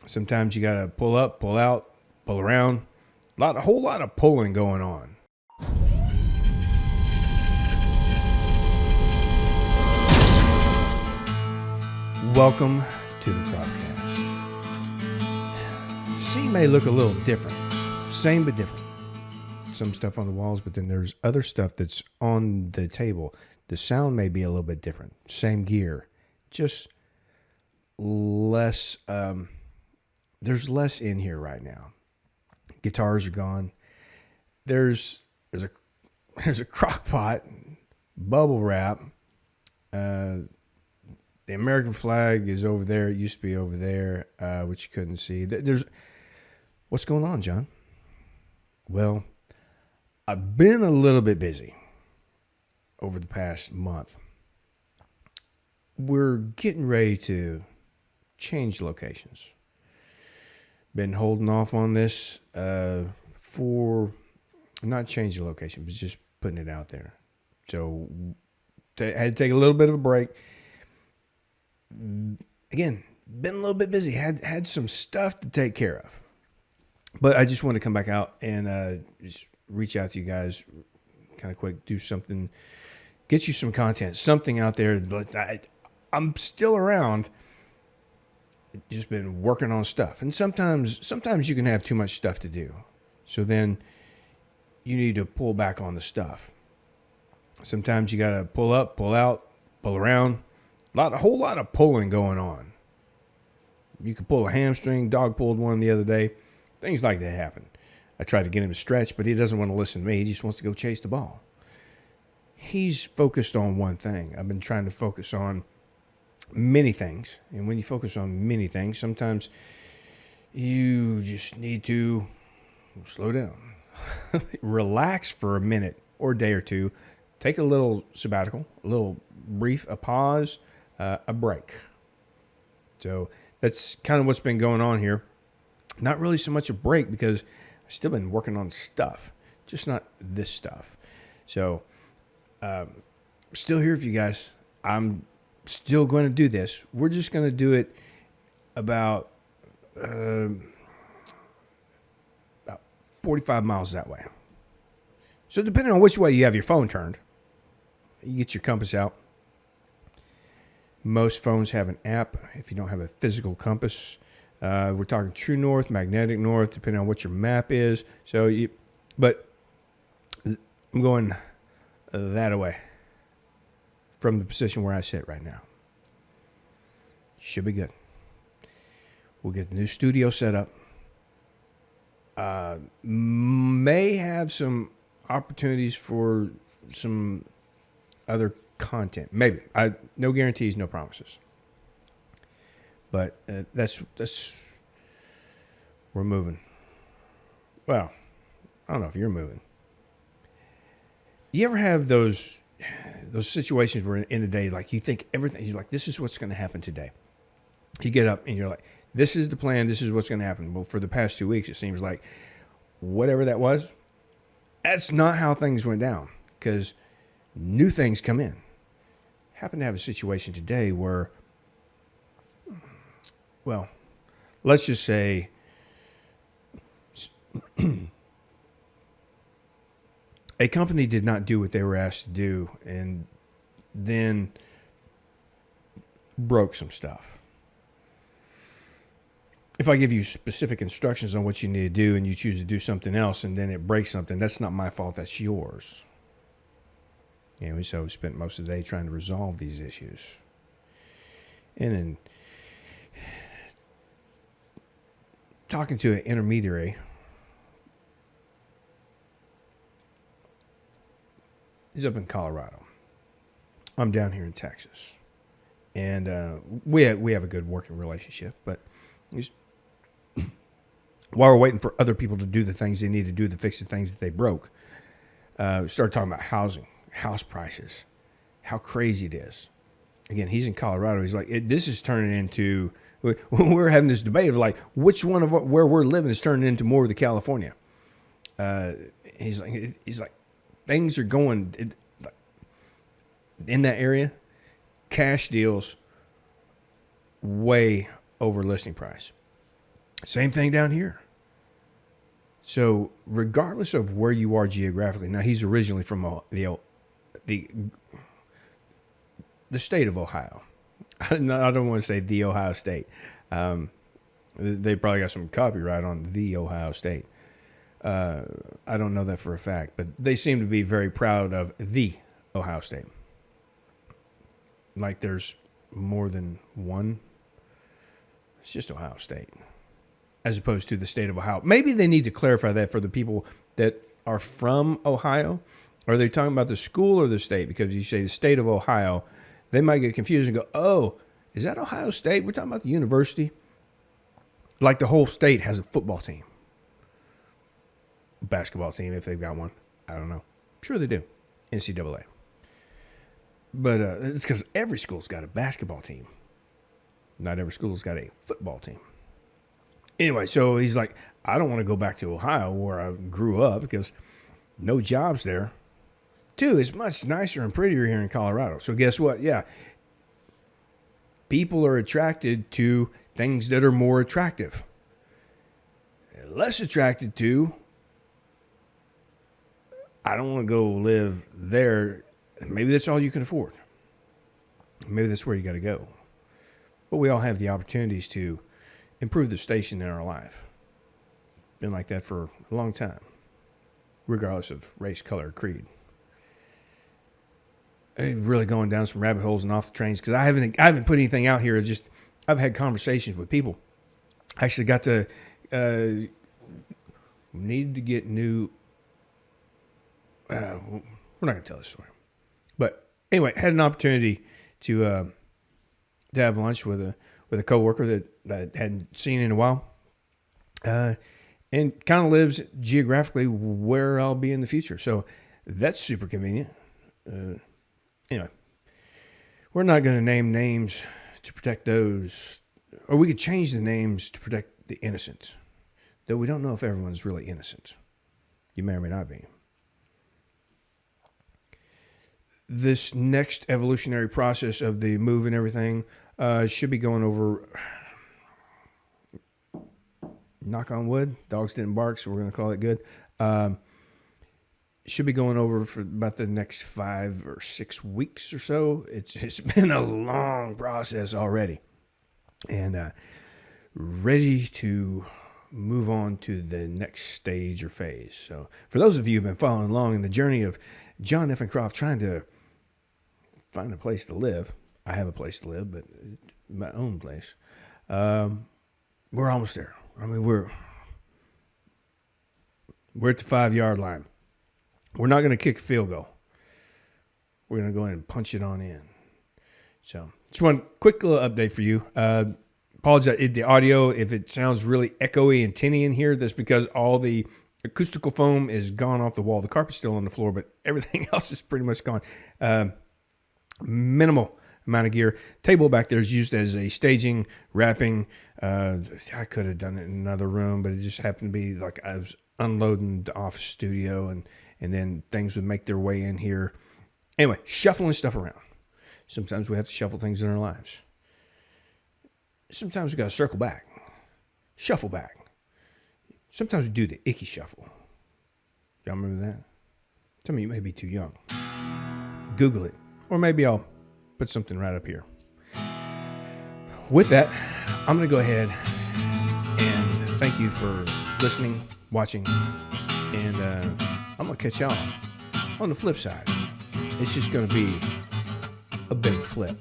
Sometimes you got to pull up, pull out, pull around. A whole lot of pulling going on. Welcome to the CroftCast. Scene may look a little different. Same but different. Some stuff on the walls, but then there's other stuff that's on the table. The sound may be a little bit different. Same gear. Just less... there's less in here right now. Guitars are gone. There's a crock pot, bubble wrap. The American flag is over there. It used to be over there, which you couldn't see. What's going on, John? Well, I've been a little bit busy over the past month. We're getting ready to change locations. Been holding off on this for not changing the location, but just putting it out there. So I had to take a little bit of a break. Again, been a little bit busy. Had some stuff to take care of, but I just want to come back out and just reach out to you guys, kind of quick, do something, get you some content, something out there. I'm still around. Just been working on stuff, and sometimes you can have too much stuff to do, so then you need to pull back on the stuff. Sometimes you got to pull up, pull out, pull around. A whole lot of pulling going on. You could pull a hamstring. Dog pulled one the other day. Things like that happen. I tried to get him to stretch, but he doesn't want to listen to me. He just wants to go chase the ball. He's focused on one thing. I've been trying to focus on many things. And when you focus on many things, sometimes you just need to slow down. Relax for a minute or a day or two. Take a little sabbatical, a little brief, a pause, a break. So that's kind of what's been going on here. Not really so much a break because I've still been working on stuff, just not this stuff. So still here for you guys. I'm still going to do this. We're just going to do it about 45 miles that way. So depending on which way you have your phone turned, you get your compass out. Most phones have an app if you don't have a physical compass. We're talking true north, magnetic north, depending on what your map is. But I'm going that way from the position where I sit right now. Should be good. We'll get the new studio set up. May have some opportunities for some other content. Maybe. No guarantees, no promises. But that's we're moving. Well, I don't know if you're moving. You ever have those situations where in the day, like you think everything, you're like, this is what's going to happen today. You get up and you're like, this is the plan. This is what's going to happen. Well, for the past 2 weeks, it seems like whatever that was, that's not how things went down because new things come in. Happen to have a situation today where, well, let's just say a company did not do what they were asked to do and then broke some stuff. If I give you specific instructions on what you need to do and you choose to do something else and then it breaks something, that's not my fault, that's yours. And so we spent most of the day trying to resolve these issues. And then talking to an intermediary, he's up in Colorado. I'm down here in Texas. And we have a good working relationship, but while we're waiting for other people to do the things they need to do to fix the things that they broke, we started talking about housing, house prices, how crazy it is. Again, he's in Colorado. He's like, this is turning into, we're having this debate of like, which one of where we're living is turning into more of the California. He's like, things are going in that area. Cash deals way over listing price. Same thing down here. So regardless of where you are geographically, now he's originally from the state of Ohio. I don't want to say the Ohio State. They probably got some copyright on the Ohio State. I don't know that for a fact, but they seem to be very proud of the Ohio State. Like there's more than one. It's just Ohio State, as opposed to the state of Ohio. Maybe they need to clarify that for the people that are from Ohio. Are they talking about the school or the state? Because you say the state of Ohio, they might get confused and go, oh, is that Ohio State? We're talking about the university. Like the whole state has a football team. Basketball team, if they've got one. I don't know. I'm sure they do. NCAA. But it's because every school's got a basketball team. Not every school's got a football team. Anyway, so he's like, I don't want to go back to Ohio where I grew up because no jobs there. Two, it's much nicer and prettier here in Colorado. So guess what? Yeah. People are attracted to things that are more attractive. Less attracted to, I don't want to go live there. Maybe that's all you can afford. Maybe that's where you got to go. But we all have the opportunities to improve the station in our life. Been like that for a long time, regardless of race, color, creed. I'm really going down some rabbit holes and off the trains because I haven't put anything out here. It's just I've had conversations with people. I actually got to needed to get new. We're not gonna tell this story, but anyway, had an opportunity to have lunch with a coworker that I hadn't seen in a while, and kind of lives geographically where I'll be in the future. So that's super convenient. Anyway, we're not going to name names to protect those, or we could change the names to protect the innocent, though we don't know if everyone's really innocent. You may or may not be. This next evolutionary process of the move and everything should be going over, knock on wood, dogs didn't bark, so we're going to call it good. Should be going over for about the next 5 or 6 weeks or so. It's been a long process already. And ready to move on to the next stage or phase. So for those of you who've been following along in the journey of John FN Croft trying to find a place to live. I have a place to live, but my own place. We're almost there. I mean, we're at the 5-yard line. We're not going to kick a field goal. We're going to go ahead and punch it on in. So, just one quick little update for you. Apologize the audio if it sounds really echoey and tinny in here. That's because all the acoustical foam is gone off the wall. The carpet's still on the floor, but everything else is pretty much gone. Minimal amount of gear. Table back there is used as a staging, wrapping. I could have done it in another room, but it just happened to be like I was unloading the office studio, and then things would make their way in here. Anyway, shuffling stuff around. Sometimes we have to shuffle things in our lives. Sometimes we got to circle back, shuffle back. Sometimes we do the icky shuffle. Y'all remember that? Some of you may be too young. Google it, or maybe I'll put something right up here. With that, I'm going to go ahead and thank you for listening, watching, and I'm going to catch y'all on the flip side. It's just going to be a big flip.